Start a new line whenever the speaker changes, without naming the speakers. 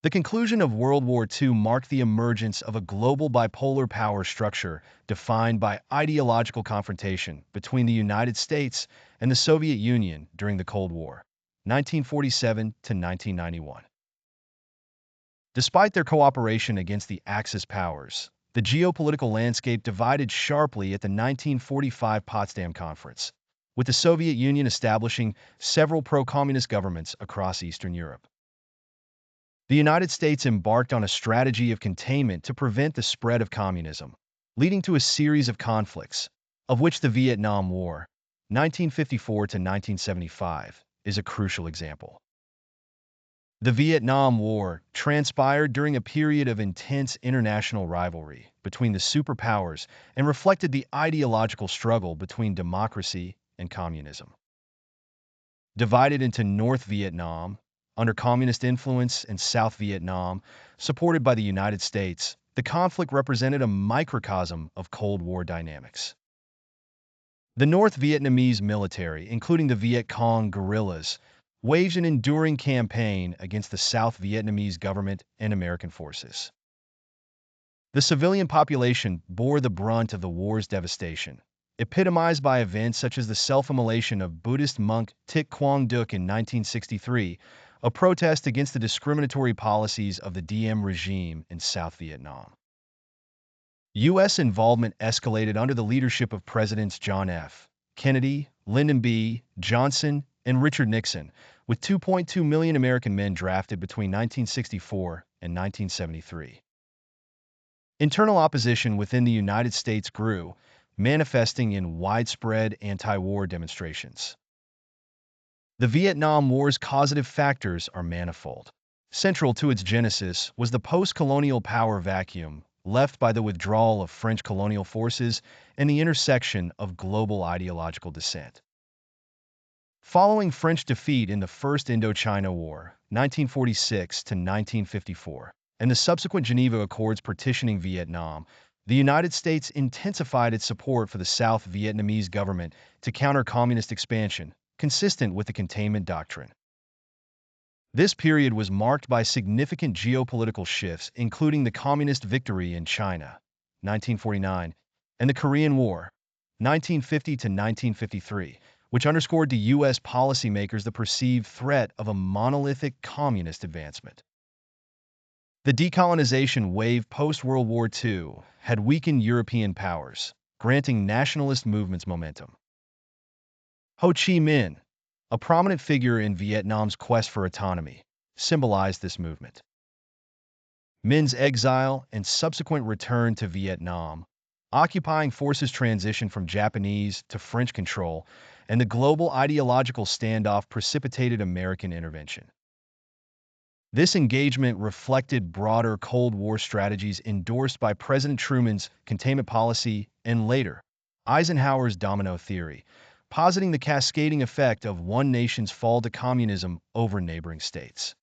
The conclusion of World War II marked the emergence of a global bipolar power structure defined by ideological confrontation between the United States and the Soviet Union during the Cold War, 1947 to 1991. Despite their cooperation against the Axis powers, the geopolitical landscape divided sharply at the 1945 Potsdam Conference, with the Soviet Union establishing several pro-communist governments across Eastern Europe. The United States embarked on a strategy of containment to prevent the spread of communism, leading to a series of conflicts, of which the Vietnam War, 1954 to 1975, is a crucial example. The Vietnam War transpired during a period of intense international rivalry between the superpowers and reflected the ideological struggle between democracy and communism. Divided into North Vietnam, under communist influence, and South Vietnam, supported by the United States, the conflict represented a microcosm of Cold War dynamics. The North Vietnamese military, including the Viet Cong guerrillas, waged an enduring campaign against the South Vietnamese government and American forces. The civilian population bore the brunt of the war's devastation, epitomized by events such as the self-immolation of Buddhist monk Thich Quang Duc in 1963, a protest against the discriminatory policies of the Diem regime in South Vietnam. U.S. involvement escalated under the leadership of Presidents John F. Kennedy, Lyndon B. Johnson, and Richard Nixon, with 2.2 million American men drafted between 1964 and 1973. Internal opposition within the United States grew, manifesting in widespread anti-war demonstrations. The Vietnam War's causative factors are manifold. Central to its genesis was the post-colonial power vacuum left by the withdrawal of French colonial forces and the intersection of global ideological dissent. Following French defeat in the First Indochina War, 1946 to 1954, and the subsequent Geneva Accords partitioning Vietnam, the United States intensified its support for the South Vietnamese government to counter communist expansion, consistent with the containment doctrine. This period was marked by significant geopolitical shifts, including the communist victory in China, 1949, and the Korean War, 1950 to 1953, which underscored to U.S. policymakers the perceived threat of a monolithic communist advancement. The decolonization wave post-World War II had weakened European powers, granting nationalist movements momentum. Ho Chi Minh, a prominent figure in Vietnam's quest for autonomy, symbolized this movement. Minh's exile and subsequent return to Vietnam, occupying forces transitioned from Japanese to French control, and the global ideological standoff precipitated American intervention. This engagement reflected broader Cold War strategies endorsed by President Truman's containment policy and later, Eisenhower's domino theory, positing the cascading effect of one nation's fall to communism over neighboring states.